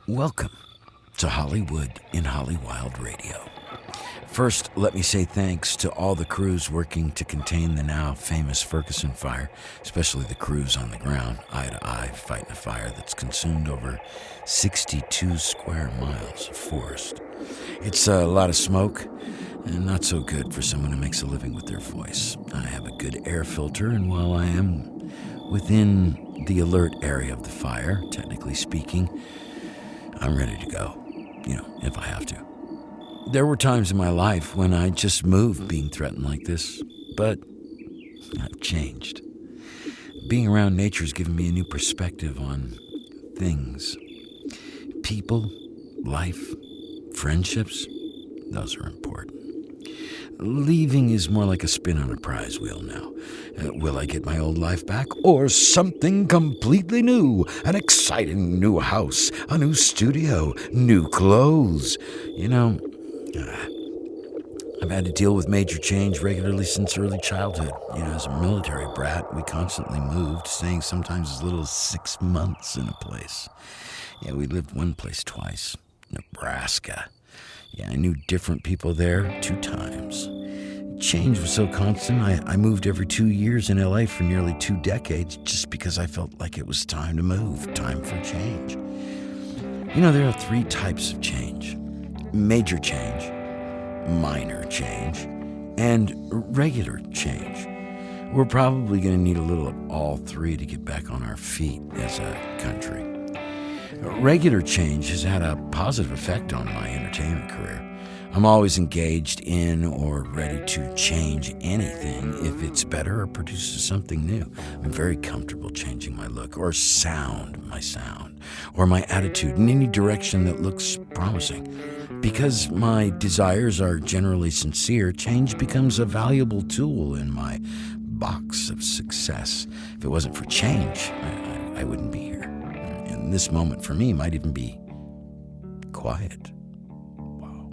Welcome to Hollywood in Hollywild Radio. First, let me say thanks to all the crews working to contain the now famous Ferguson fire, especially the crews on the ground, eye to eye, fighting a fire that's consumed over 62 square miles of forest. It's a lot of smoke, and not so good for someone who makes a living with their voice. I have a good air filter, and while I am within the alert area of the fire, technically speaking, I'm ready to go, if I have to. There were times in my life when I just moved being threatened like this, but I've changed. Being around nature's given me a new perspective on things. People, life, friendships, those are important. Leaving is more like a spin on a prize wheel now. Will I get my old life back? Or something completely new? An exciting new house, a new studio, new clothes. I've had to deal with major change regularly since early childhood. As a military brat, we constantly moved, staying sometimes as little as 6 months in a place. We lived one place twice, Nebraska. I knew different people there 2 times. Change was so constant, I moved every 2 years in LA for nearly 2 decades just because I felt like it was time to move, time for change. There are 3 types of change: major change, minor change, and regular change. We're probably going to need a little of all 3 to get back on our feet as a country. Regular change has had a positive effect on my entertainment career. I'm always engaged in or ready to change anything if it's better or produces something new. I'm very comfortable changing my look or my sound, or my attitude in any direction that looks promising. Because my desires are generally sincere, change becomes a valuable tool in my box of success. If it wasn't for change, I wouldn't be here. And this moment for me might even be quiet. Wow.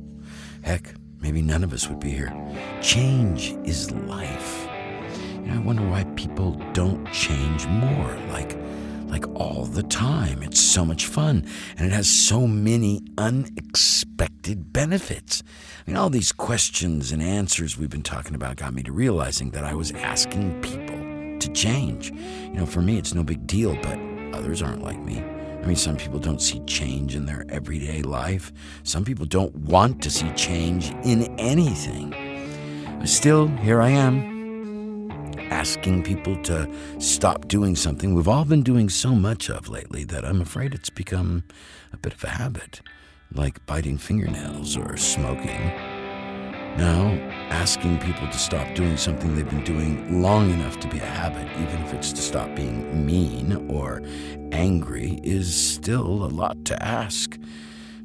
Heck, maybe none of us would be here. Change is life. I wonder why people don't change more, like all the time. It's so much fun, and it has so many unexpected benefits. All these questions and answers we've been talking about got me to realizing that I was asking people to change. For me, it's no big deal, but others aren't like me. Some people don't see change in their everyday life. Some people don't want to see change in anything. But still, here I am, asking people to stop doing something we've all been doing so much of lately that I'm afraid it's become a bit of a habit, like biting fingernails or smoking. Now, asking people to stop doing something they've been doing long enough to be a habit, even if it's to stop being mean or angry, is still a lot to ask.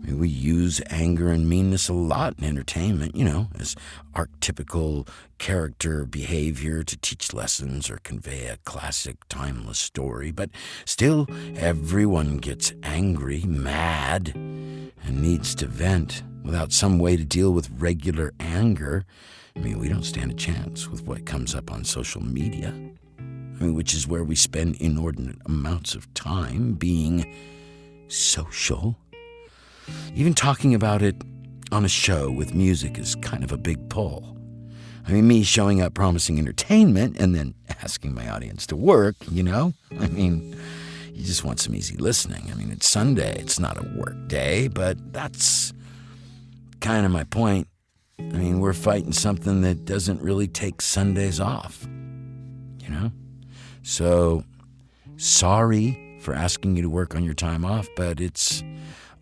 We use anger and meanness a lot in entertainment, as archetypical character behavior to teach lessons or convey a classic, timeless story. But still, everyone gets angry, mad, and needs to vent. Without some way to deal with regular anger, we don't stand a chance with what comes up on social media. Which is where we spend inordinate amounts of time being social. Even talking about it on a show with music is kind of a big pull. Me showing up promising entertainment and then asking my audience to work, you just want some easy listening. It's Sunday, it's not a work day, but that's kind of my point. We're fighting something that doesn't really take Sundays off, So, sorry for asking you to work on your time off, but it's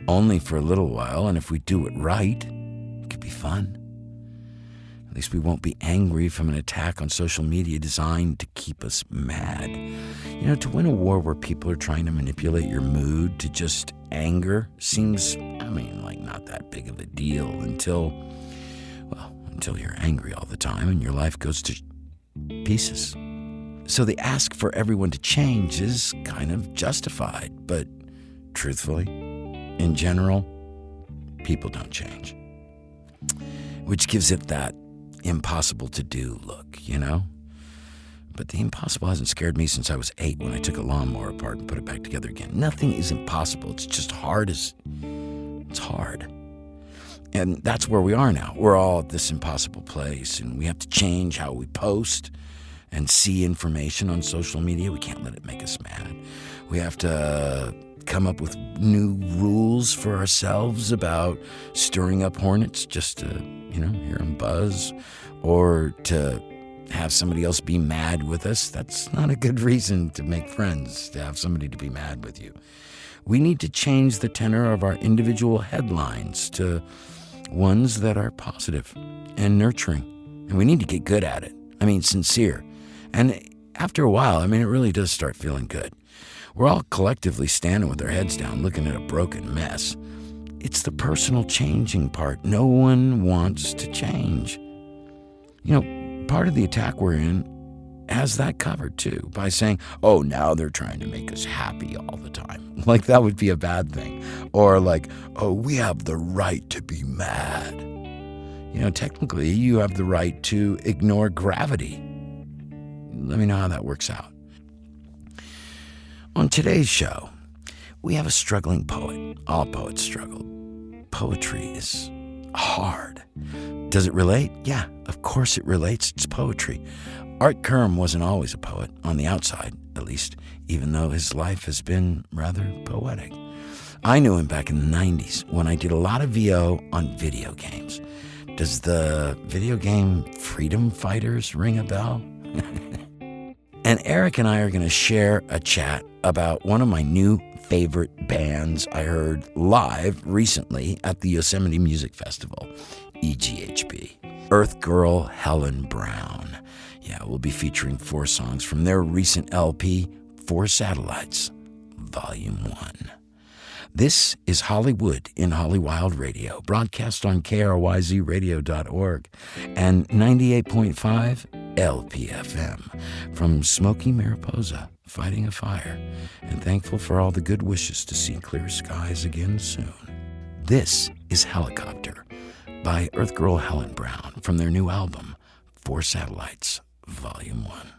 only for a little while, and if we do it right, it could be fun. At least we won't be angry from an attack on social media designed to keep us mad. To win a war where people are trying to manipulate your mood to just anger seems, like not that big of a deal until you're angry all the time and your life goes to pieces. So the ask for everyone to change is kind of justified, but truthfully, in general, people don't change. Which gives it that impossible to do look, but the impossible hasn't scared me since I was 8 when I took a lawnmower apart and put it back together again. Nothing is impossible. It's just hard it's hard. And that's where we are now. We're all at this impossible place, and we have to change how we post and see information on social media. We can't let it make us mad. We have to come up with new rules for ourselves about stirring up hornets just to, hear them buzz, or to have somebody else be mad with us. That's not a good reason to make friends, to have somebody to be mad with you. We need to change the tenor of our individual headlines to ones that are positive and nurturing. And we need to get good at it. Sincere. And after a while, it really does start feeling good. We're all collectively standing with our heads down, looking at a broken mess. It's the personal changing part. No one wants to change. Part of the attack we're in has that covered too, by saying, oh, now they're trying to make us happy all the time. Like that would be a bad thing. Or like, oh, we have the right to be mad. Technically, you have the right to ignore gravity. Let me know how that works out. On today's show, we have a struggling poet. All poets struggle. Poetry is hard. Does it relate? Yeah, of course it relates. It's poetry. Art Currim wasn't always a poet, on the outside, at least, even though his life has been rather poetic. I knew him back in the 90s when I did a lot of VO on video games. Does the video game Freedom Fighters ring a bell? And Eric and I are going to share a chat about one of my new favorite bands I heard live recently at the Yosemite Music Festival, EGHB. Earthgirl Helen Brown. Yeah, we'll be featuring 4 songs from their recent LP, 4 Satellites, Volume 1. This is Hollywood in Hollywild Radio, broadcast on KRYZradio.org and 98.5 LPFM from Smoky Mariposa, fighting a fire, and thankful for all the good wishes to see clear skies again soon. This is Helicopter by Earthgirl Helen Brown from their new album, 4 Satellites, Volume 1.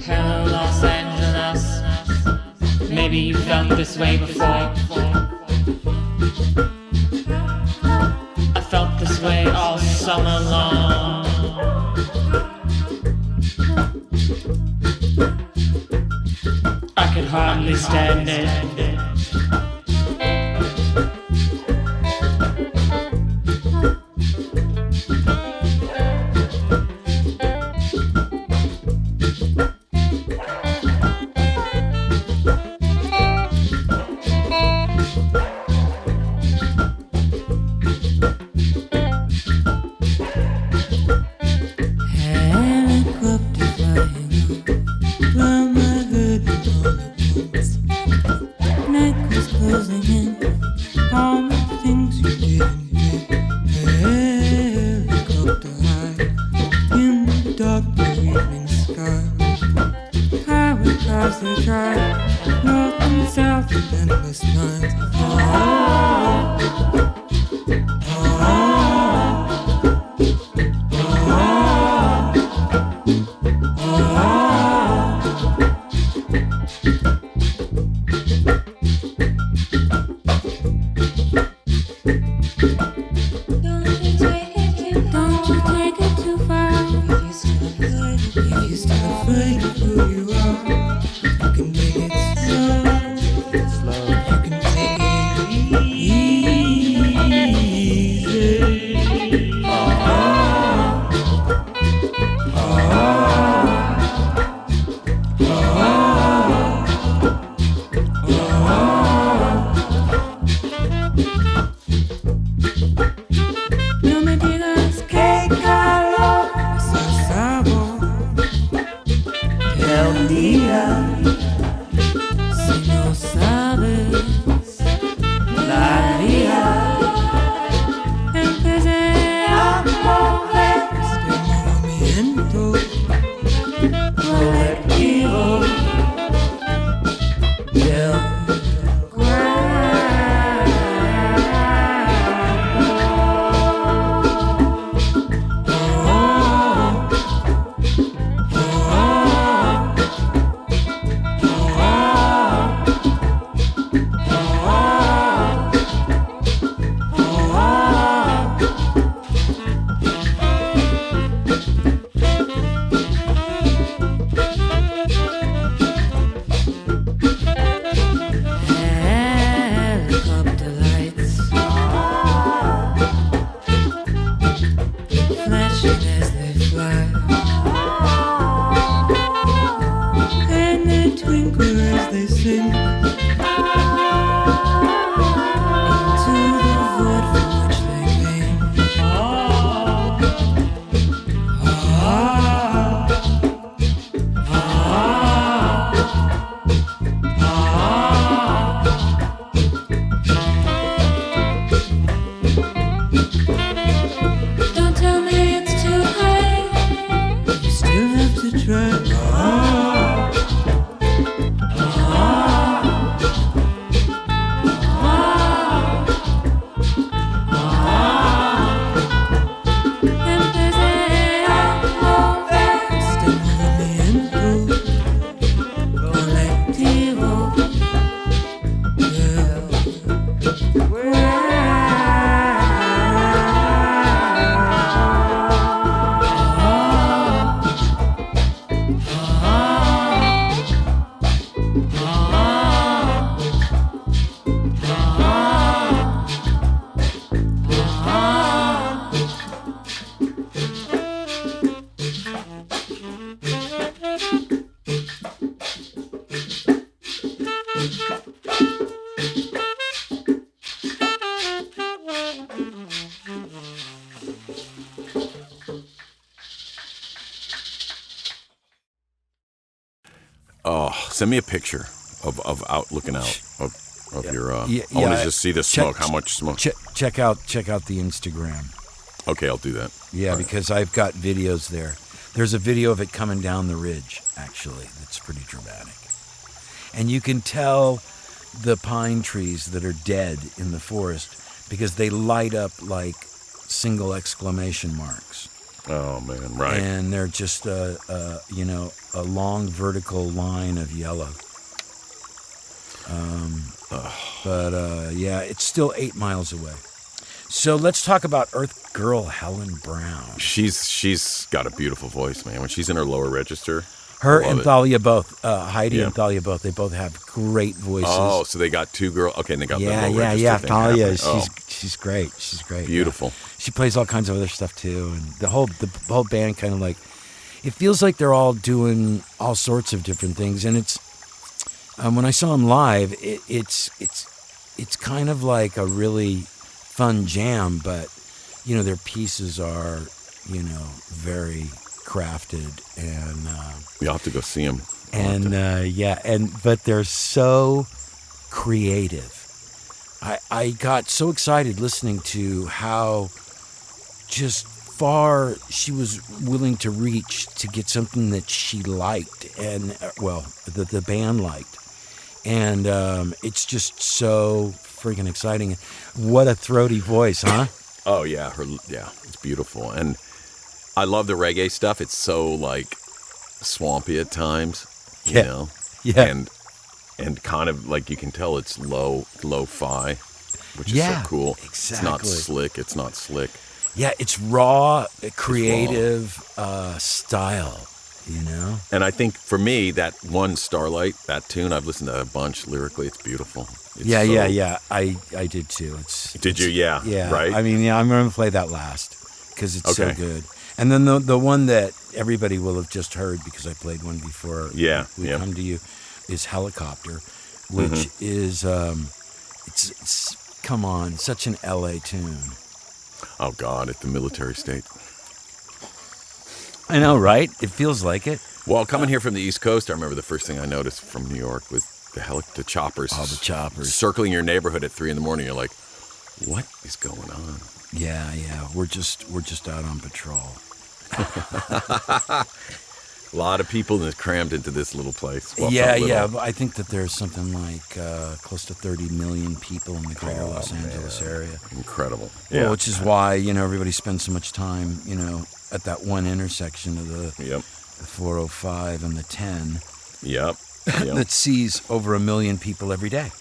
Hello, Los Angeles. Maybe you felt this way before. I felt this way all summer long. I could hardly stand it. Oh, send me a picture of out looking out of your. I want to just see the smoke. How much smoke? Check out the Instagram. Okay, I'll do that. Yeah, all because I've got videos there. There's a video of it coming down the ridge, actually. That's pretty dramatic. And you can tell the pine trees that are dead in the forest because they light up like single exclamation marks. Oh, man, right. And they're just, a long vertical line of yellow. It's still 8 miles away. So let's talk about Earthgirl Helen Brown. She's got a beautiful voice, man. When she's in her lower register. Her and Thalia both, Heidi and Thalia both, they both have great voices. Oh, so they got two girls. Okay, and they got the low register. Yeah, Thalia, happening. she's great. She's great. Beautiful. Yeah. She plays all kinds of other stuff too, and the whole band kind of like, it feels like they're all doing all sorts of different things, and it's when I saw them live, it's kind of like a really fun jam, but their pieces are very crafted, and you'll have to go see them. But they're so creative. I got so excited listening to how just far she was willing to reach to get something that she liked, and that the band liked, and it's just so freaking exciting. What a throaty voice, huh? Oh yeah, it's beautiful, and I love the reggae stuff. It's so like swampy at times, you know? Yeah. And kind of like you can tell it's lo-fi, which is so cool. Exactly. It's not slick. It's not slick. Yeah, it's raw, creative style, And I think for me, that one StarLight, that tune, I've listened to a bunch lyrically. It's beautiful. Yeah. I did too. Did you? Yeah. Yeah. Right? I mean, I'm going to play that last because it's so good. And then the one that everybody will have just heard because I played one before we come to you is Helicopter, which is, it's come on, such an LA tune. Oh, God, it's the military state. I know, right? It feels like it. Well, coming here from the East Coast, I remember the first thing I noticed from New York was the choppers. Oh, the choppers. Circling your neighborhood at 3 a.m. You're like, what is going on? Yeah. We're just out on patrol. A lot of people is crammed into this little place. Well, Yeah. I think that there's something like close to 30 million people in the greater Los Angeles area. Incredible. Well, Yeah. which is why, everybody spends so much time, at that one intersection of the 405 and the 10 Yep. that sees over 1 million people every day.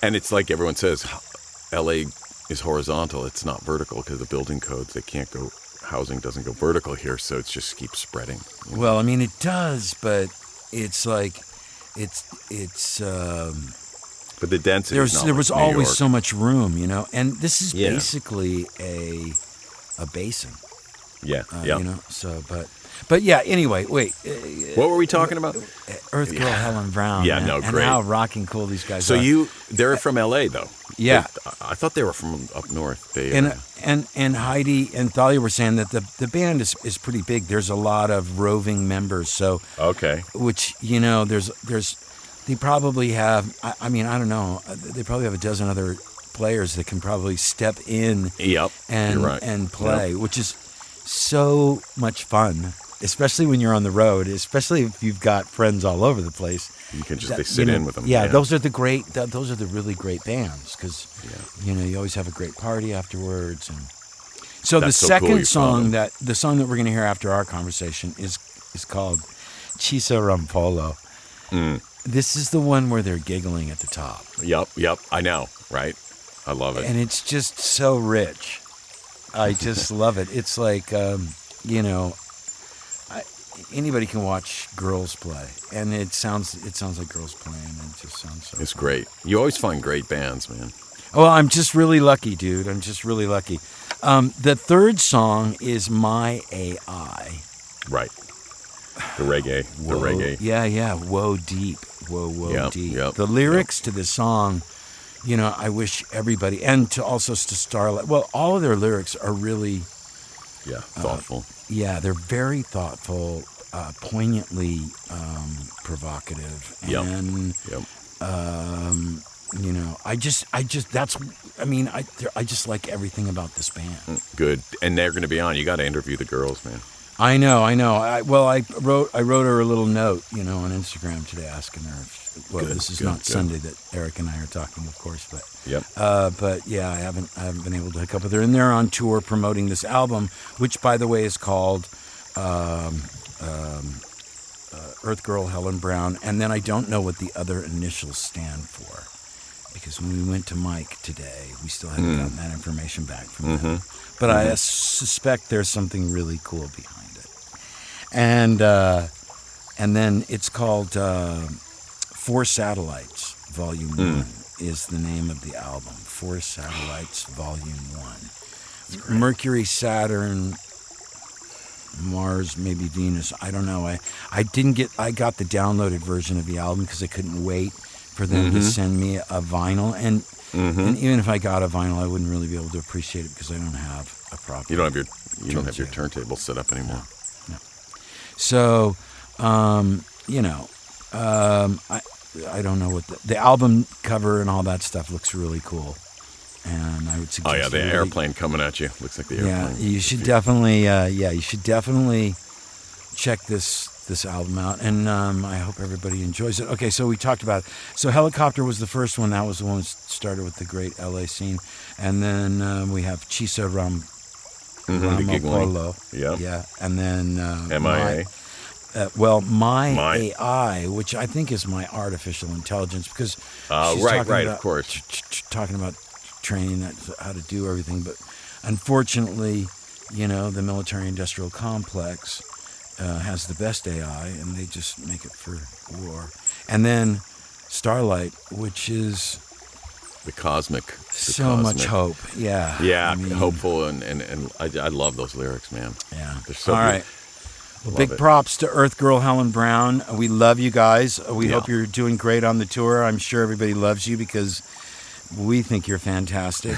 And it's like everyone says, LA is horizontal. It's not vertical because the building codes, they can't go, housing doesn't go vertical here, so it just keeps spreading. Well, I mean, it does, but it's like, it's But the density is not there like was New always York. so much room, and this is Yeah. basically a basin. Yeah. But yeah, anyway, wait. What were we talking about? Earthgirl Helen Brown. Yeah, man, no, and great. how rocking cool these guys So are. they're from LA though. Yeah. I thought they were from up north. And Heidi and Thalia were saying that the band is pretty big. There's a lot of roving members. So Okay. which there's they probably have. I mean, I don't know. They probably have a dozen other players that can probably step in. Yep. And you're right. and play, which is so much fun. Especially when you're on the road, especially if you've got friends all over the place. You can just sit in with them. Yeah, those are the really great bands because you always have a great party afterwards. And so That's the so cool second you song found the song that we're going to hear after our conversation is called Chissa Rampolo. This is the one where they're giggling at the top. Yep. I know, right? I love it. And it's just so rich. I just love it. It's like anybody can watch girls play, and it sounds like girls playing. It just sounds so. It's fun. great. You always find great bands, man. Well, I'm just really lucky, dude. I'm just really lucky. The third song is My AI. Right. The reggae. Whoa, The reggae. Yeah. Whoa deep. Whoa deep. Yep, The lyrics to this song, I wish everybody, and to StarLight. Well, all of their lyrics are really. Yeah. Thoughtful. Yeah, they're very thoughtful, poignantly provocative, and I just like everything about this band. Good. And they're going to be on. You got to interview the girls, man. I know. I wrote her a little note, on Instagram today, asking her. This is not Sunday that Eric and I are talking, of course, but but yeah, I haven't been able to hook up with her, and they're on tour promoting this album, which, by the way, is called Earthgirl Helen Brown, and then I don't know what the other initials stand for, because when we went to Mike today, we still haven't gotten that information back from them, but I suspect there's something really cool behind it, and then it's called. Four Satellites, Volume 1 is the name of the album. Four Satellites, Volume 1. Mercury, Saturn, Mars, maybe Venus. I don't know. I got the downloaded version of the album because I couldn't wait for them to send me a vinyl. And even if I got a vinyl, I wouldn't really be able to appreciate it because I don't have a proper. You don't have your turntable set up anymore. No. So, I don't know what the album cover and all that stuff looks really cool, and I would suggest. Oh yeah, the airplane coming at you looks like the airplane. Yeah, you should definitely. You should definitely check this album out, and I hope everybody enjoys it. Okay, so we talked about it. So Helicopter was the first one. That was the one that started with the great LA scene, and then we have Chissa Rampolo. Yeah, and then MIA. My AI, which I think is my artificial intelligence, because she's right, about, of course, talking about training how to do everything. But unfortunately, the military-industrial complex has the best AI, and they just make it for war. And then StarLight, which is the cosmic. Much hope. Yeah. Yeah, I mean, hopeful, and I love those lyrics, man. Yeah. They're so all good. right. Well, big props to Earthgirl Helen Brown. We love you guys. We hope you're doing great on the tour. I'm sure everybody loves you because we think you're fantastic.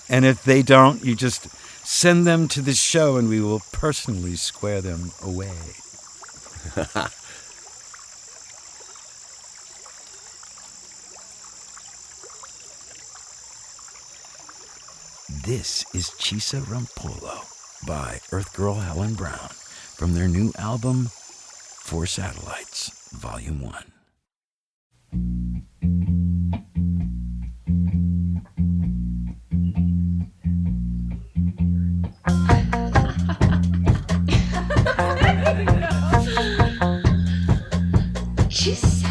And if they don't, you just send them to the show and we will personally square them away. This is Chissa Rampolo by Earthgirl Helen Brown from their new album, 4 Satellites, Volume 1. Chissa.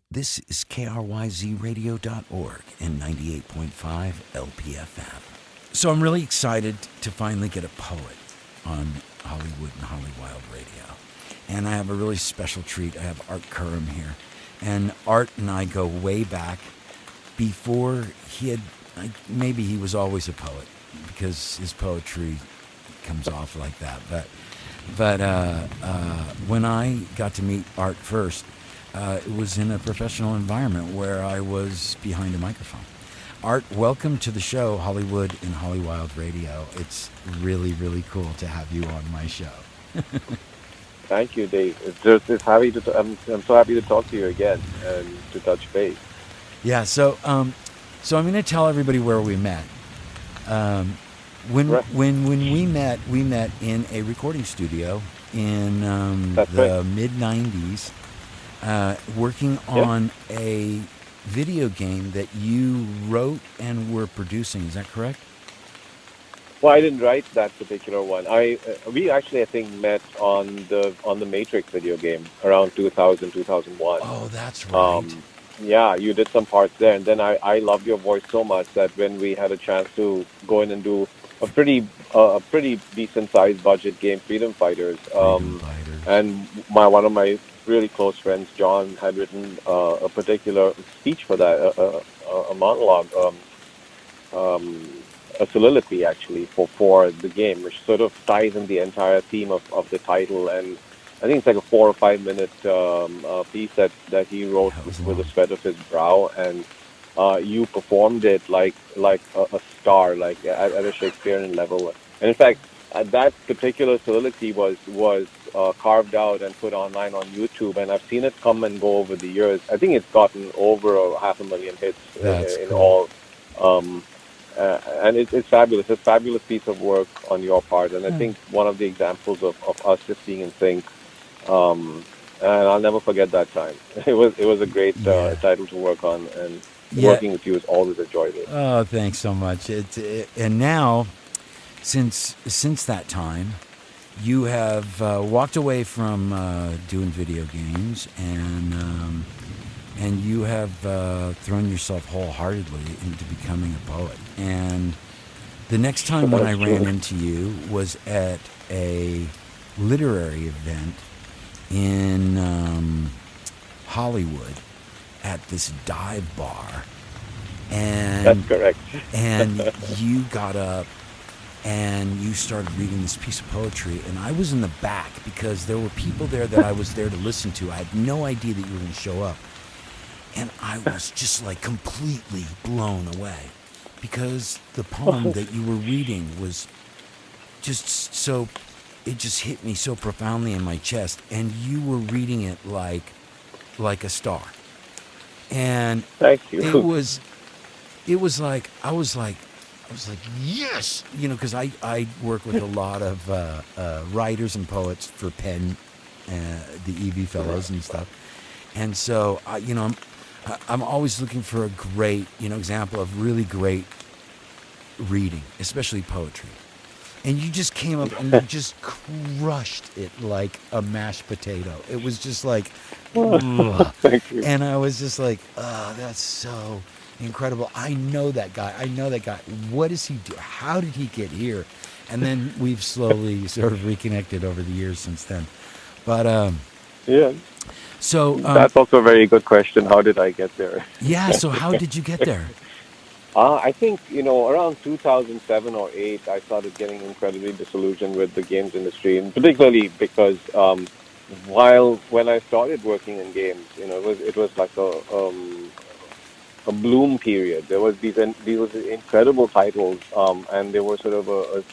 This is KRYZradio.org and 98.5 LPFM. So I'm really excited to finally get a poet on Hollywood and Holly Wild Radio. And I have a really special treat. I have Art Currim here. And Art and I go way back before he had, maybe he was always a poet because his poetry comes off like that. But when I got to meet Art first, it was in a professional environment where I was behind a microphone. Art, welcome to the show, Hollywood and Holly Wild Radio. It's really, really cool to have you on my show. Thank you, Dave. It's happy to. I'm so happy to talk to you again and to touch base. Yeah. So I'm going to tell everybody where we met. When Right. when we met in a recording studio in That's the right. mid '90s, working Yeah. on a video game that you wrote and were producing. Is that correct? Well, I didn't write that particular one. We actually, I think, met on the Matrix video game around 2000, 2001. Oh, that's right. Um, yeah, you did some parts there, and then I loved your voice so much that when we had a chance to go in and do a pretty decent sized budget game, Freedom Fighters, Freedom Fighters. and my one of my really close friends, John, had written a particular speech for that, a monologue. Um, a soliloquy actually for the game, which sort of ties in the entire theme of the title. And I think it's like a 4 or 5 minute piece that he wrote Yeah, it was with the long. sweat of his brow, and you performed it like a star, like at a Shakespearean level. And in fact, that particular soliloquy was carved out and put online on YouTube, and I've seen it come and go over the years. I think it's gotten over a 500,000 hits That's in cool. all. Um, and it's fabulous. It's a fabulous piece of work on your part, and I Yeah. think one of the examples of us just being in sync. And I'll never forget that time. It was a great Yeah. title to work on, and Yeah. working with you is always a joy. Dave. Oh, thanks so much. And now, since that time, you have walked away from doing video games, and you have thrown yourself wholeheartedly into becoming a poet. And the next time when I That's ran true. into you was at a literary event in Hollywood at this dive bar, That's and correct. and you got up and you started reading this piece of poetry, and I was in the back because there were people there that I was there to listen to. I had no idea that you were going to show up, and I was just like completely blown away because the poem that you were reading was just so, it just hit me so profoundly in my chest, and you were reading it like a star. And Thank it you. was like I was like yes, because I work with a lot of writers and poets for Penn, the EV fellows and stuff, and so I'm always looking for a great example of really great reading, especially poetry. And you just came up and you just crushed it like a mashed potato. It was just like, ugh. Thank you. And I was just like, oh, that's so incredible. I know that guy. What does he do? How did he get here? And then we've slowly sort of reconnected over the years since then. But Yeah, so that's also a very good question. How did I get there? yeah. So how did you get there? I think, around 2007 or 8, I started getting incredibly disillusioned with the games industry, and particularly because when I started working in games, it was like a bloom period. There was these incredible titles, and they were sort of a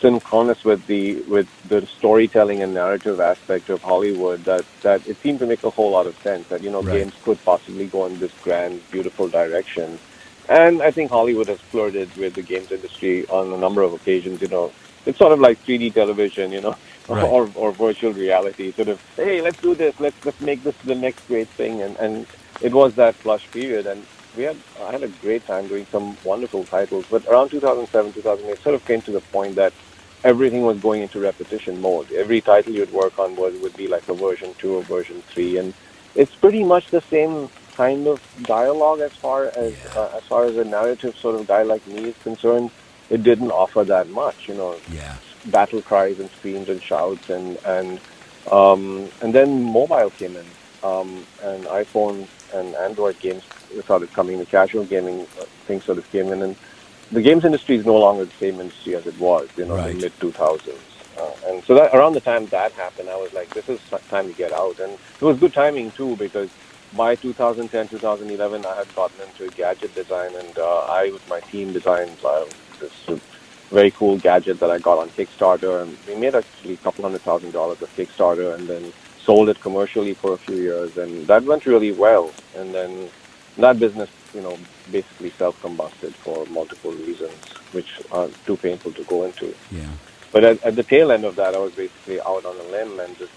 synchronous with the storytelling and narrative aspect of Hollywood that it seemed to make a whole lot of sense that Right. games could possibly go in this grand, beautiful direction. And I think Hollywood has flirted with the games industry on a number of occasions. It's sort of like 3D television, Right. or virtual reality. Sort of, hey, let's do this. Let's make this the next great thing. And it was that flush period, and I had a great time doing some wonderful titles. But around 2007, 2008, sort of came to the point that everything was going into repetition mode. Every title you'd work on would be like a version 2 or version 3, and it's pretty much the same kind of dialogue Yeah. as far as a narrative sort of guy like me is concerned. It didn't offer that much, Yeah. battle cries and screams and shouts, and then mobile came in, and iPhone and Android games started coming. The casual gaming thing sort of came in, and the games industry is no longer the same industry as it was, in the Right. mid 2000s. And so that around the time that happened, I was like, this is time to get out. And it was good timing too, because by 2010, 2011, I had gotten into gadget design, and I, with my team, designed this very cool gadget that I got on Kickstarter, and we made actually a couple $100,000 of Kickstarter, and then sold it commercially for a few years, and that went really well. And then that business, basically self-combusted for multiple reasons, which are too painful to go into. Yeah. But at the tail end of that, I was basically out on a limb and just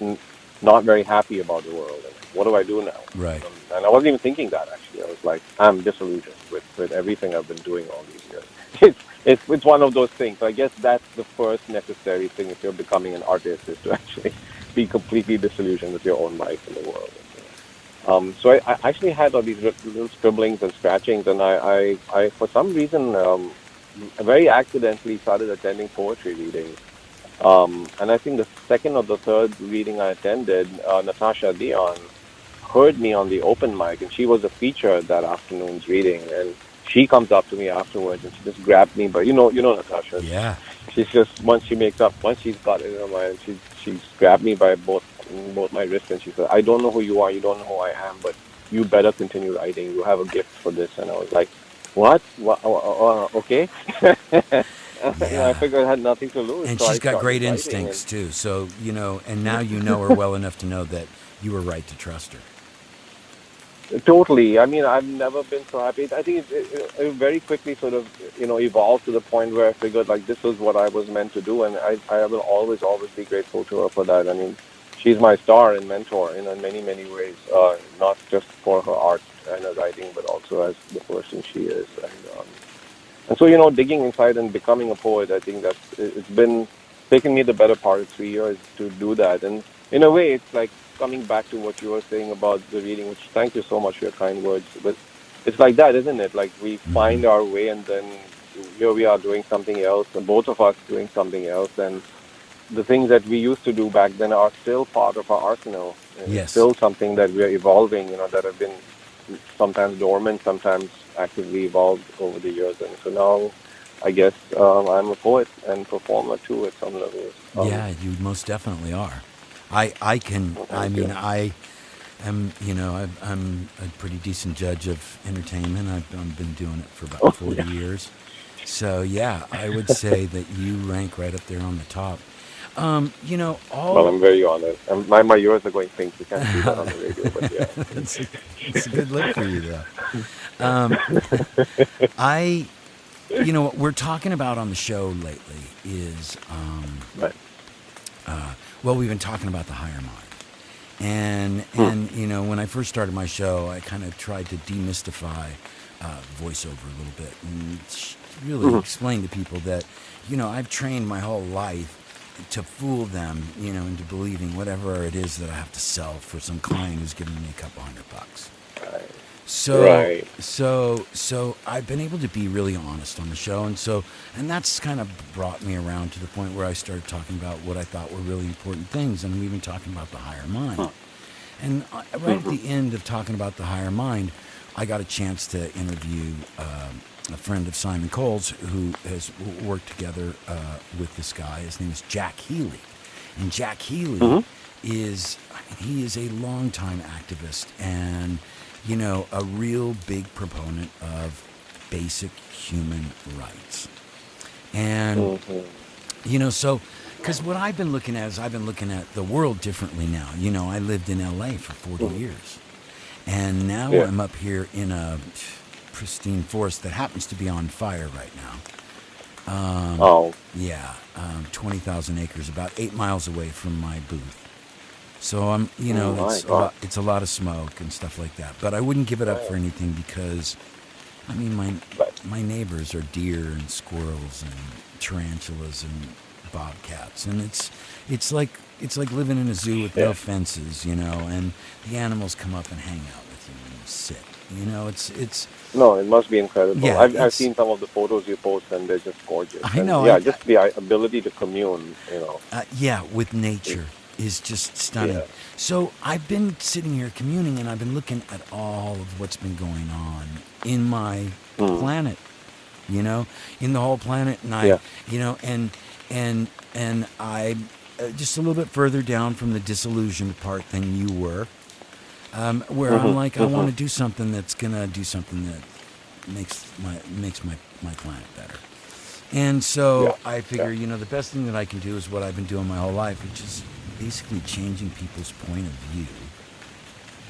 not very happy about the world. And what do I do now? Right. And I wasn't even thinking that, actually. I was like, I'm disillusioned with everything I've been doing all these years. It's one of those things. So I guess that's the first necessary thing if you're becoming an artist, is to actually be completely disillusioned with your own life in the world. So I actually had all these little scribblings and scratchings, and I for some reason, very accidentally started attending poetry readings. And I think the second or the third reading I attended, Natasha Dion heard me on the open mic, and she was a feature at that afternoon's reading. And she comes up to me afterwards, and she just grabbed me. But you know Natasha. Yeah. She's just, once she's got it in her mind, she's grabbed me by both my wrists, and she said, "I don't know who you are, you don't know who I am, but you better continue writing. You have a gift for this." And I was like, "What? Okay." Yeah. I figured I had nothing to lose. And so she's got great instincts too. So, and now you know her well enough to know that you were right to trust her. Totally. I mean, I've never been so happy. I think it very quickly sort of, evolved to the point where I figured, like, this was what I was meant to do, and I will always be grateful to her for that. I mean, she's my star and mentor in many, many ways, not just for her art and her writing, but also as the person she is. And so, digging inside and becoming a poet, I think it's been taking me the better part of 3 years to do that. And in a way, it's like coming back to what you were saying about the reading, which thank you so much for your kind words. But it's like that, isn't it? Like, we find our way, and then here we are doing something else, and both of us doing something else. And the things that we used to do back then are still part of our arsenal. And Yes. It's still something that we are evolving, that have been sometimes dormant, sometimes actively evolved over the years. And so now, I guess, I'm a poet and performer too at some levels. Yeah, you most definitely are. I'm a pretty decent judge of entertainment. I've been doing it for about 40 years. So, yeah, I would say that you rank right up there on the top. Well, I'm very honored. My ears are going pink. You can't see that on the radio, but yeah. It's a good look for you, though. What we're talking about on the show lately is, Right. we've been talking about the higher mind. And when I first started my show, I kind of tried to demystify voiceover a little bit and really explain to people that, I've trained my whole life to fool them, into believing whatever it is that I have to sell for some client who's giving me a couple $100. Right. So I've been able to be really honest on the show, and that's kind of brought me around to the point where I started talking about what I thought were really important things, and we've been talking about the higher mind. And right at the end of talking about the higher mind, I got a chance to interview a friend of Simon Cole's who has worked together with this guy. His name is Jack Healy. And Jack Healy is a longtime activist and, a real big proponent of basic human rights. And, because what I've been looking at is I've been looking at the world differently now. I lived in L.A. for 40 years. And now I'm up here in a pristine forest that happens to be on fire right now. 20,000 acres, about 8 miles away from my booth. So I'm, it's a lot of smoke and stuff like that. But I wouldn't give it up for anything because, my neighbors are deer and squirrels and tarantulas and bobcats, and it's like living in a zoo with no fences, and the animals come up and hang out with you and you sit. No, it must be incredible. Yeah, I've seen some of the photos you post, and they're just gorgeous. I know. Just the ability to commune, with nature is just stunning. Yeah. So I've been sitting here communing, and I've been looking at all of what's been going on in my planet, in the whole planet, and and I just a little bit further down from the disillusioned part than you were. Where I'm like, I want to do something that's gonna do something that makes my planet better. And so Yeah, I figure, yeah. the best thing that I can do is what I've been doing my whole life, which is basically changing people's point of view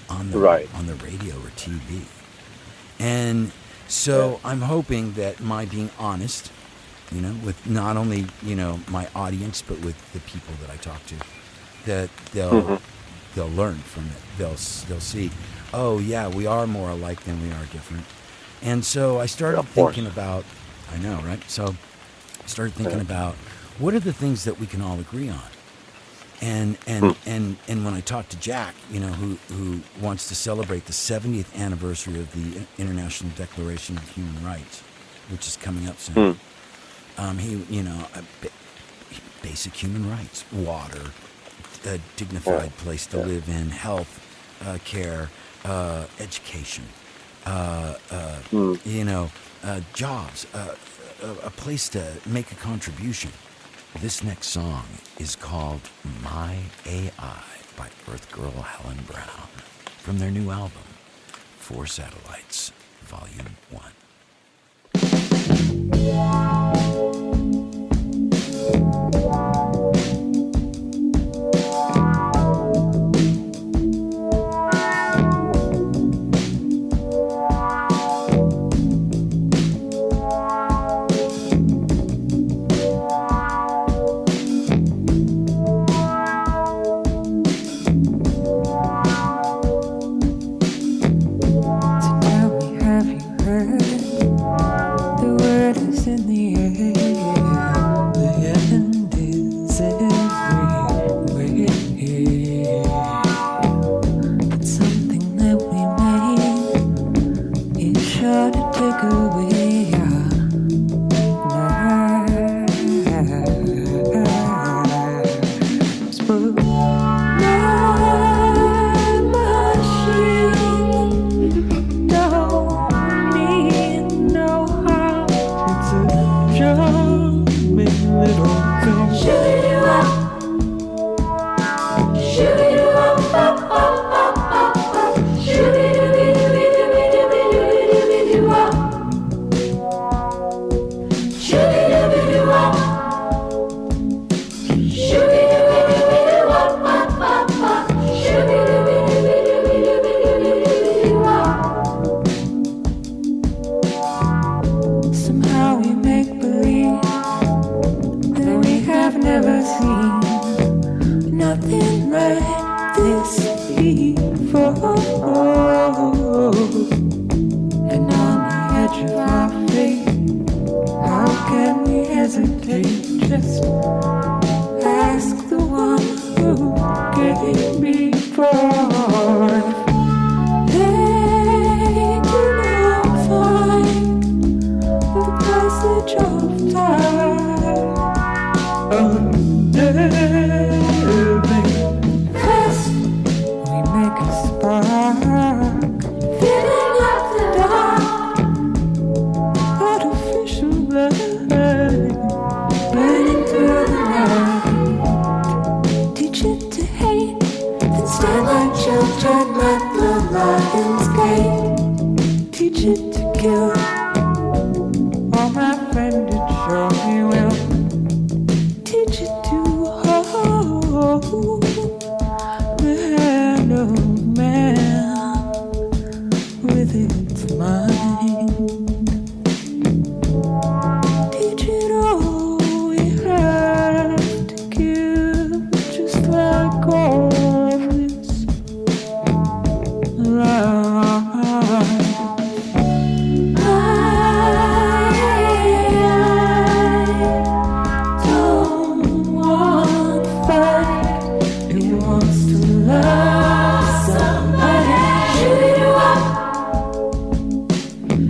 on the radio or TV. And so I'm hoping that my being honest, with not only, my audience, but with the people that I talk to, that they'll learn from it. They'll see, oh yeah, we are more alike than we are different. And so I started thinking about, I know, right? So I started thinking about what are the things that we can all agree on. And when I talked to Jack, who wants to celebrate the 70th anniversary of the International Declaration of Human Rights, which is coming up soon. Basic human rights, water, a dignified place to live in, health, care, education, jobs, a place to make a contribution. This next song is called My AI by Earthgirl Helen Brown from their new album, Four Satellites, Volume 1.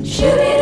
Shoot it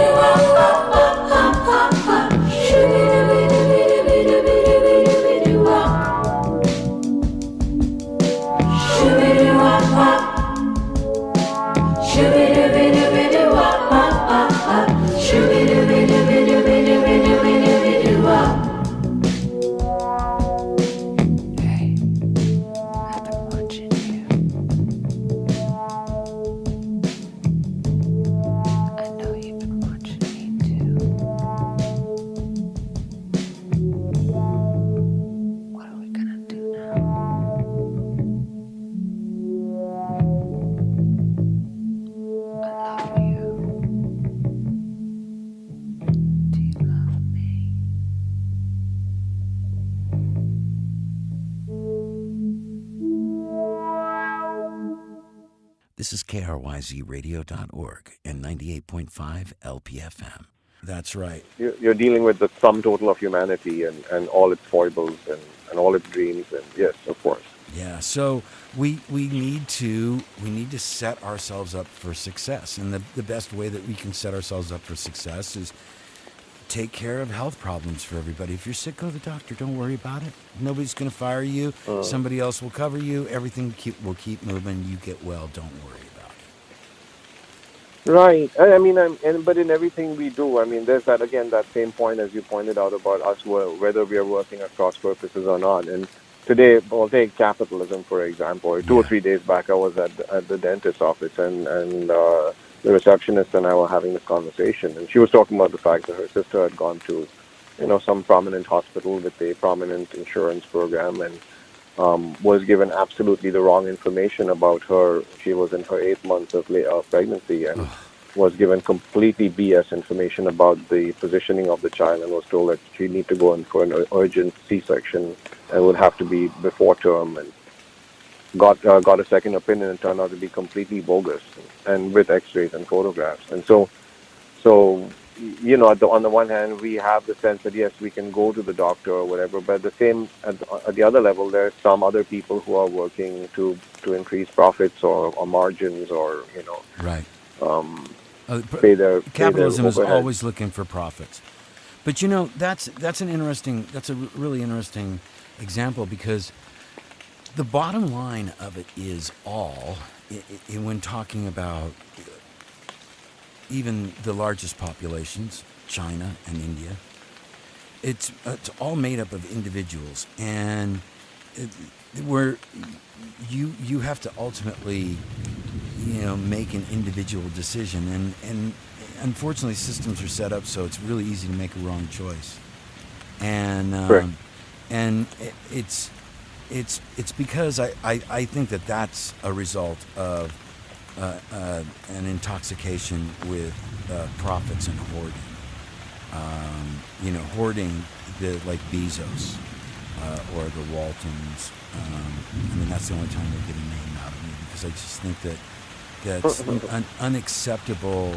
This is KRYZradio.org and 98.5 LPFM. That's right. You're dealing with the sum total of humanity and all its foibles and all its dreams, and yes, of course. Yeah, so we need to set ourselves up for success, and the best way that we can set ourselves up for success is take care of health problems for everybody. If you're sick, go to the doctor. Don't worry about it. Nobody's going to fire you. Somebody else will cover you. Everything will keep moving. You get well. Don't worry about it. Right. I mean, but in everything we do, I mean, there's that same point as you pointed out about us, whether we are working at cross purposes or not. And today, I'll take capitalism, for example. 2 or 3 days back, I was at the dentist's office, and the receptionist and I were having this conversation, and she was talking about the fact that her sister had gone to, some prominent hospital with a prominent insurance program, and was given absolutely the wrong information about her. She was in her 8th month of pregnancy, and was given completely BS information about the positioning of the child, and was told that she need to go in for an urgent C-section and would have to be before term, and got a second opinion and turned out to be completely bogus, and with X-rays and photographs. And so on the one hand, we have the sense that yes, we can go to the doctor or whatever, but at the other level, there are some other people who are working to increase profits or margins, or right. Pay their capitalism is overhead. always looking for profits. But that's a really interesting example, because the bottom line of it is when talking about even the largest populations, China and India, it's all made up of individuals, and where you have to ultimately make an individual decision, and unfortunately systems are set up so it's really easy to make a wrong choice, and it's because I think that's a result of an intoxication with profits and hoarding. Hoarding like Bezos or the Waltons. That's the only time they get a name out of me, because I just think that's an unacceptable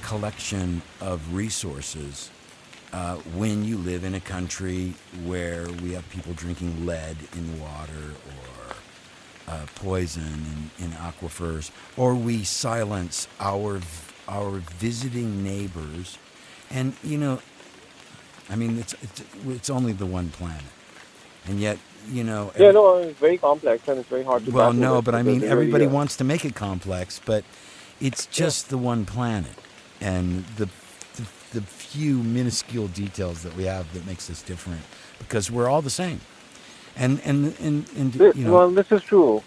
collection of resources when you live in a country where we have people drinking lead in water, or poison in aquifers, or we silence our visiting neighbors. And it's only the one planet, and yet it's very complex, and it's very hard to battle with, but everybody wants to make it complex, but it's just the one planet, and the few minuscule details that we have that makes us different, because we're all the same. Well, this is true.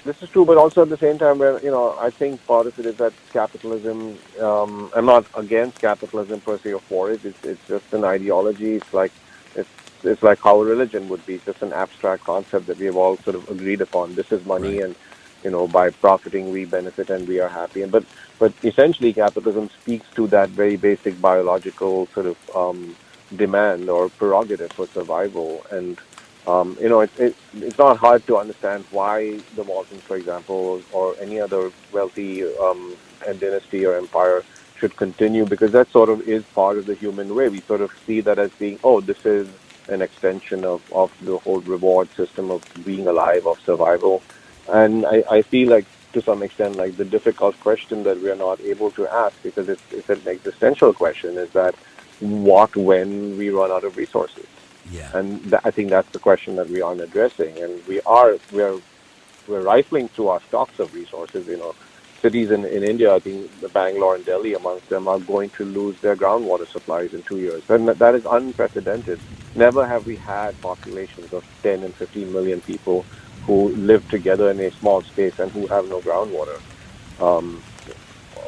But also at the same time, where I think part of it is that capitalism. I'm not against capitalism per se or for it. It's just an ideology. It's like how a religion would be. It's just an abstract concept that we have all sort of agreed upon. This is money, right. And by profiting we benefit and we are happy. But essentially, capitalism speaks to that very basic biological sort of demand or prerogative for survival. And it's not hard to understand why the Waltons, for example, or any other wealthy dynasty or empire should continue, because that sort of is part of the human way. We sort of see that as being, this is an extension of the whole reward system of being alive, of survival. And I feel like, to some extent, like the difficult question that we are not able to ask, because it's an existential question, is that what when we run out of resources? Yeah. And I think that's the question that we aren't addressing. And we're rifling through our stocks of resources. Cities in India, I think the Bangalore and Delhi amongst them, are going to lose their groundwater supplies in 2 years. And that is unprecedented. Never have we had populations of 10 and 15 million people who live together in a small space and who have no groundwater.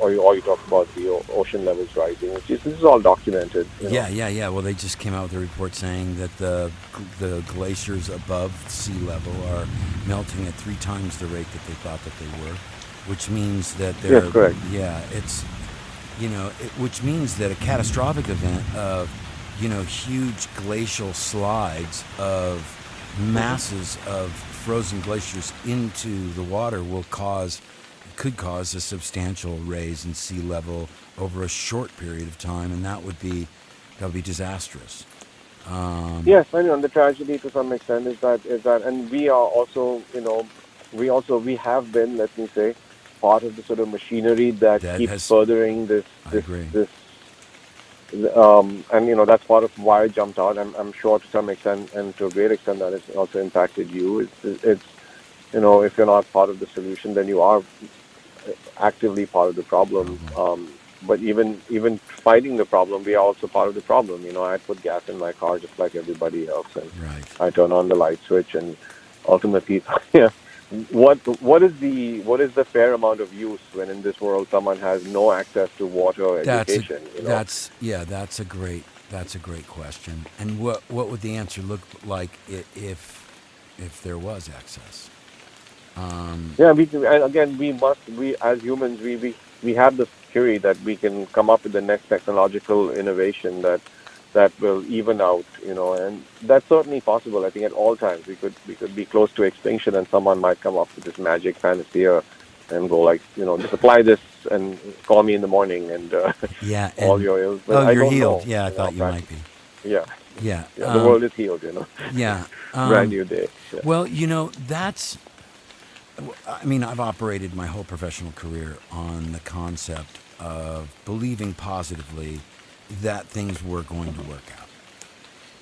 Or you talk about the ocean levels rising. This is all documented. Yeah. Well, they just came out with a report saying that the glaciers above sea level are melting at 3 times the rate that they thought that they were, which means that they're... Yes, correct. Yeah, it's... which means that a catastrophic event of, huge glacial slides of masses of frozen glaciers into the water could cause a substantial raise in sea level over a short period of time, and that would be disastrous. Yes, I know. And the tragedy to some extent is that, and we are also, we have been, let me say, part of the sort of machinery that keeps furthering this. I agree. And that's part of why I jumped out. I'm sure to some extent, and to a great extent, that it's also impacted you. It's if you're not part of the solution, then you are actively part of the problem. But even fighting the problem, we are also part of the problem. I put gas in my car just like everybody else, and I turn on the light switch, and ultimately, what is the fair amount of use when in this world someone has no access to water or education? That's a great question. And what would the answer look like if there was access? We as humans, we have this theory that we can come up with the next technological innovation that will even out, and that's certainly possible. I think at all times we could be close to extinction, and someone might come up with this magic panacea and go like, just apply this and call me in the morning and all your ills. But you're healed. Know, Yeah, I thought you might be. Yeah. Yeah. The world is healed, Yeah. Brand new day. Yeah. Well, I've operated my whole professional career on the concept of believing positively that things were going to work out.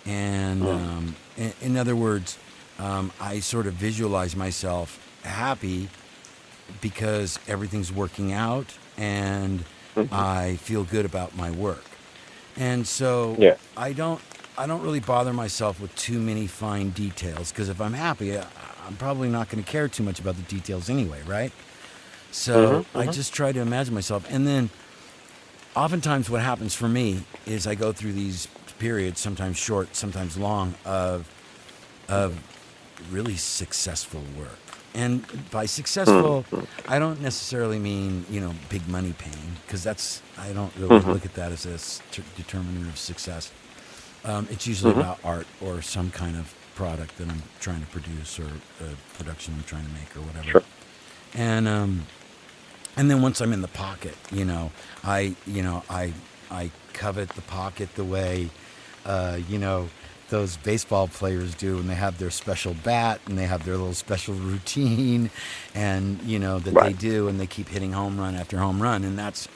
And in other words, I sort of visualize myself happy because everything's working out and I feel good about my work. And so I don't really bother myself with too many fine details, because if I'm happy, I'm probably not going to care too much about the details anyway, right? So I just try to imagine myself. And then oftentimes what happens for me is I go through these periods, sometimes short, sometimes long, of really successful work. And by successful, I don't necessarily mean, big money paying, because I don't really look at that as a determinant of success. It's usually about art or some kind of product that I'm trying to produce, or a production I'm trying to make, or whatever. Sure. And then once I'm in the pocket, I covet the pocket the way, those baseball players do when they have their special bat and they have their little special routine, and they do, and they keep hitting home run after home run, and that's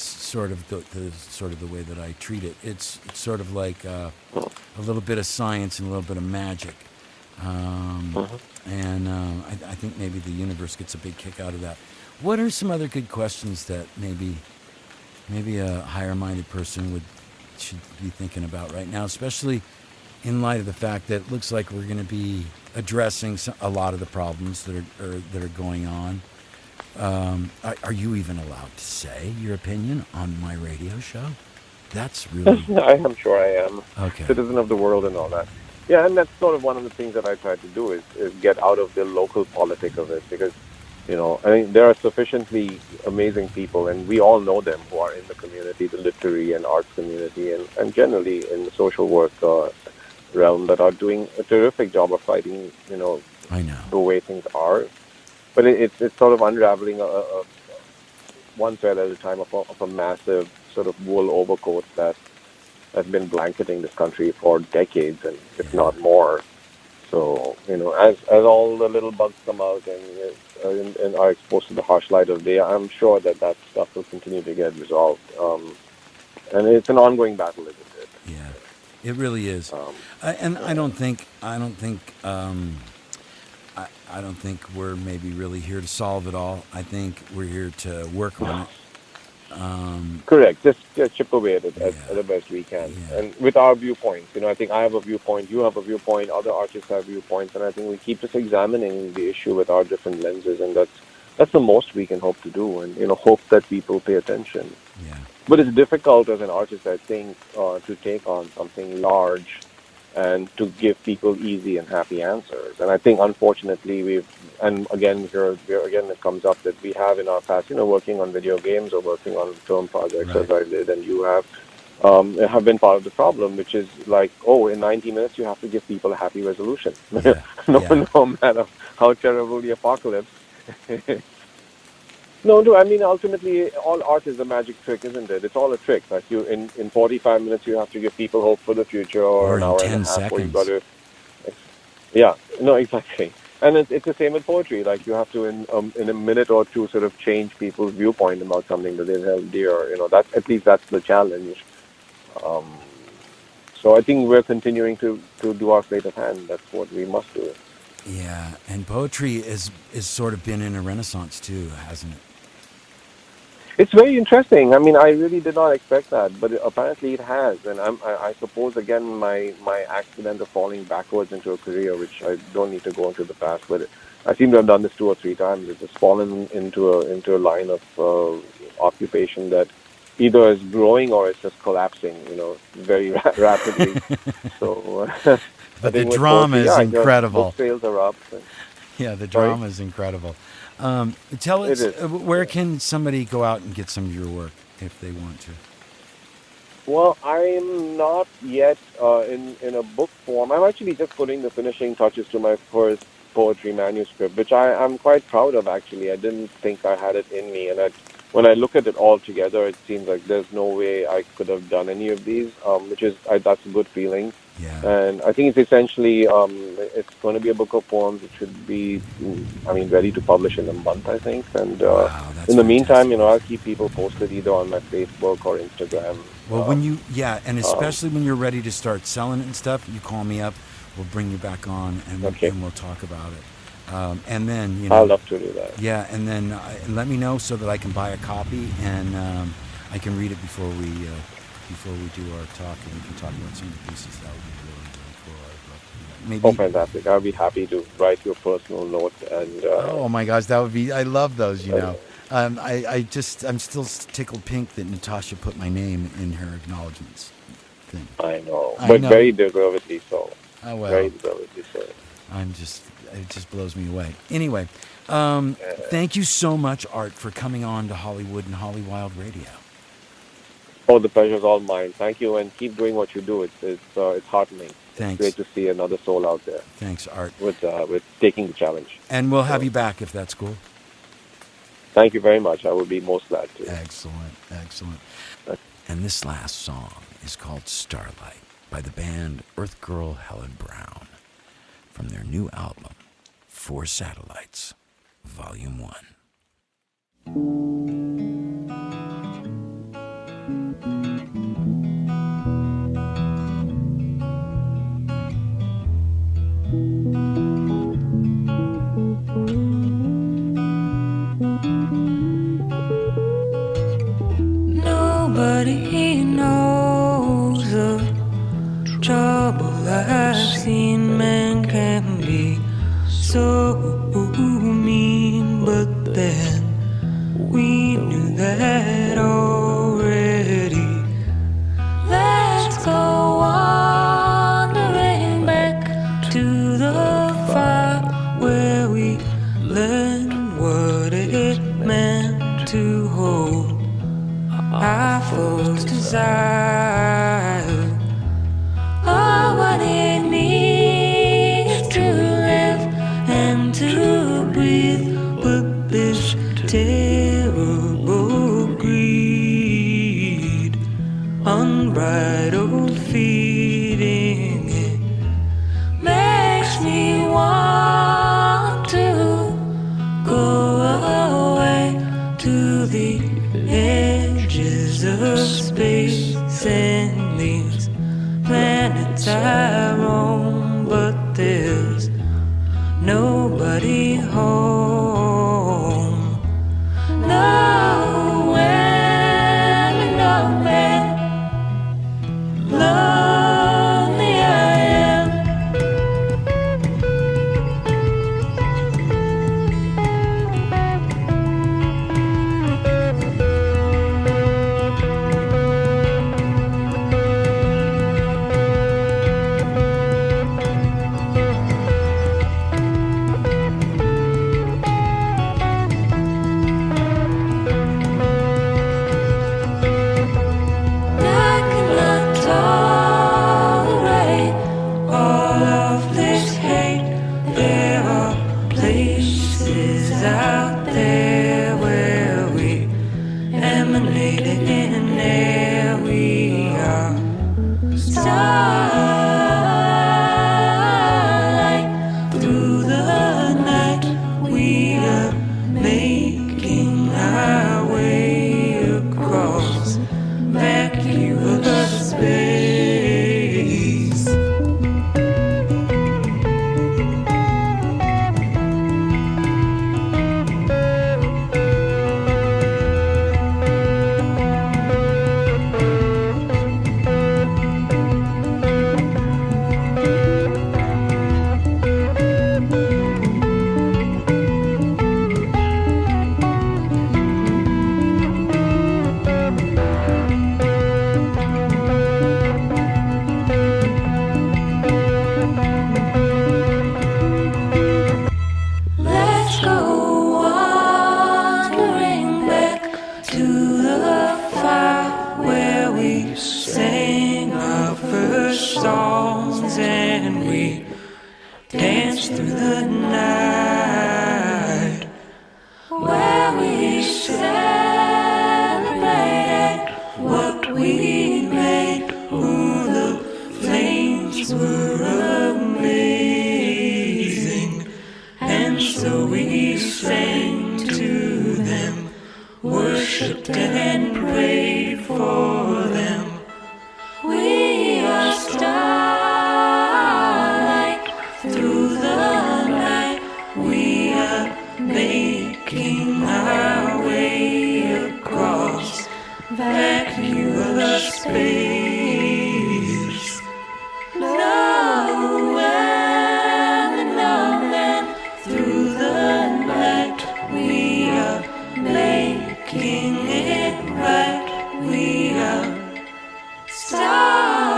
sort of the way that I treat it. It's sort of like a little bit of science and a little bit of magic, and I think maybe the universe gets a big kick out of that. What are some other good questions that maybe a higher-minded person should be thinking about right now, especially in light of the fact that it looks like we're going to be addressing a lot of the problems that are going on? Are you even allowed to say your opinion on my radio show? That's really... I'm sure I am. Okay. Citizen of the world and all that. Yeah, and that's sort of one of the things that I try to do is get out of the local politic of it, because, there are sufficiently amazing people, and we all know them, who are in the community, the literary and arts community, and generally in the social work realm, that are doing a terrific job of fighting, I know, the way things are. But it's sort of unraveling one thread at a time of a massive sort of wool overcoat that has been blanketing this country for decades, and if not more. So, as all the little bugs come out and are exposed to the harsh light of day, I'm sure that stuff will continue to get resolved. And it's an ongoing battle, isn't it? Yeah, it really is. And I don't think we're maybe really here to solve it all. I think we're here to work on it. Correct. Just chip away at it at the best we can. Yeah. And with our viewpoints, I think I have a viewpoint, you have a viewpoint, other artists have viewpoints, and I think we keep just examining the issue with our different lenses, and that's the most we can hope to do, and hope that people pay attention. Yeah. But it's difficult as an artist, I think, to take on something large and to give people easy and happy answers. And I think, unfortunately, it comes up that we have in our past, working on video games or working on film projects, as I did, and you have, have been part of the problem, which is like, oh, in 90 minutes you have to give people a happy resolution, Yeah, no, yeah. no matter how terrible the apocalypse. No, no, I mean, ultimately, all art is a magic trick, isn't it? It's all a trick. Like in 45 minutes, you have to give people hope for the future, or Or an in hour and a 10 half, where you got seconds. to, yeah, no, exactly. And it's the same with poetry. Like you have to, in a minute or two, sort of change people's viewpoint about something that they held dear. That's at least that's the challenge. Um, so I think we're continuing to do our sleight of hand. That's what we must do. Yeah, and poetry is sort of been in a renaissance too, hasn't it? It's very interesting. I mean, I really did not expect that, but apparently it has. And I suppose again my accident of falling backwards into a career, which I don't need to go into the past, but I seem to have done this 2 or 3 times. It's just fallen into a line of occupation that either is growing or it's just collapsing, very rapidly. So I But the think with drama poetry, is yeah, just book incredible. sales are up. Yeah, the Sorry, drama is incredible. Tell it us, is. where Yeah. can somebody go out and get some of your work if they want to? Well, I'm not yet in a book form. I'm actually just putting the finishing touches to my first poetry manuscript, which I'm quite proud of. Actually, I didn't think I had it in me, and when I look at it all together, it seems like there's no way I could have done any of these, which is that's a good feeling. Yeah. And I think it's essentially it's going to be a book of poems. It should be, I mean, ready to publish in a month, I think. And Wow, that's in the meantime, fantastic. I'll keep people posted either on my Facebook or Instagram. Well, and Um, especially when you're ready to start selling it and stuff, you call me up. We'll bring you back on, and Okay. and we'll talk about it. And then I'll love to do that. yeah, and let me know so that I can buy a copy and I can read it before we do our talk, and we can talk about some of the pieces. That would be really, really cool. I'd love to do that. Oh, Maybe. fantastic. I'll be happy to write you a personal note. And Oh my gosh, that would be. I love those. I'm still tickled pink that Natasha put my name in her acknowledgments thing. I know, I but know. very deservedly so. Oh well. Very deservedly so. It just blows me away. Anyway, thank you so much, Art, for coming on to Hollywood and Hollywild Radio. Oh, the pleasure's all mine. Thank you, and keep doing what you do. It's heartening. Thanks. It's great to see another soul out there Thanks, Art. with taking the challenge. And we'll have So, you back if that's cool. thank you very much. I would be most glad to. Excellent, excellent. And this last song is called StarLight by the band Earthgirl Helen Brown from their new album, Four Satellites, Volume 1. Nobody knows the trouble I've seen. Man can be so mean, but then we knew that already. Let's go wandering back to the fire where we learned what it meant to hold our first desire. Oh, what it means to live and to breathe, but this terrible greed, unbridled feeding, it makes me want to go away to the edges of space and these planets I roam, but there's nobody home. Nowhere, nowhere. Lonely I am. illuminated, and there we are. Starlight through the night, we are making our way across vacuous space. Let's go wandering back to the fire where we sang our first songs and we danced through the night, where we celebrated what we made. Ooh, the flames were amazing, and so we sang to them, worshipped and prayed for them. We are starlight through the night, we are making our way across vacuous space. Nowhere, nowhere through the night, we are making it right. We are starlight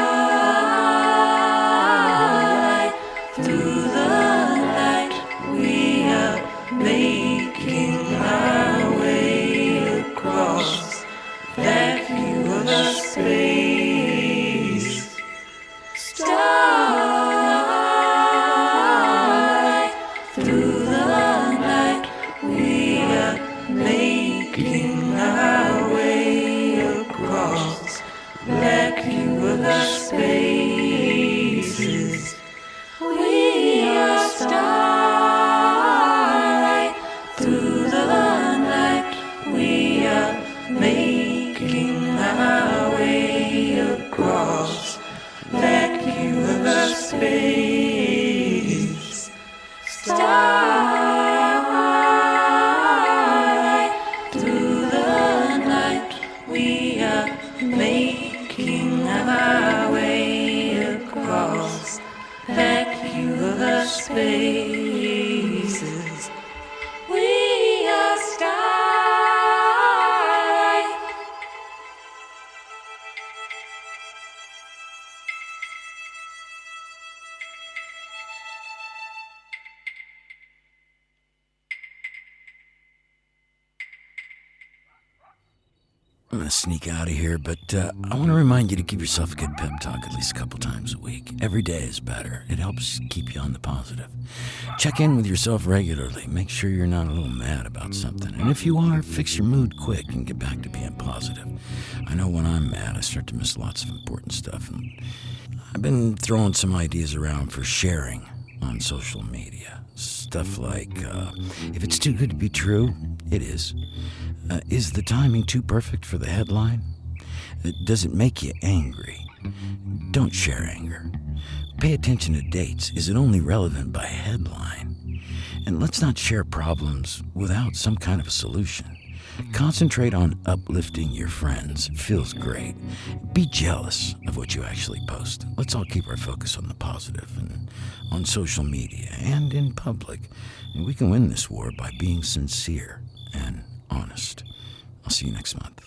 through the night, we are making our way across vacuous space. Starlight through the night, we are making our way across vacuous spaces. We are starlight through the night, we are making our way across vacuous space. Starlight through the night, we are making our way across vacuous spaces. We are starlight. I'm going to sneak out of here, but I want to remind you to give yourself a good pep talk at least a couple times a week. Every day is better. It helps keep you on the positive. Check in with yourself regularly. Make sure you're not a little mad about something. And if you are, fix your mood quick and get back to being positive. I know when I'm mad, I start to miss lots of important stuff. And I've been throwing some ideas around for sharing on social media. Stuff like, if it's too good to be true, it is. Is the timing too perfect for the headline? Does it make you angry? Don't share anger. Pay attention to dates. Is it only relevant by headline? And let's not share problems without some kind of a solution. Concentrate on uplifting your friends. It feels great. Be jealous of what you actually post. Let's all keep our focus on the positive and on social media and in public. And we can win this war by being sincere and honest. I'll see you next month.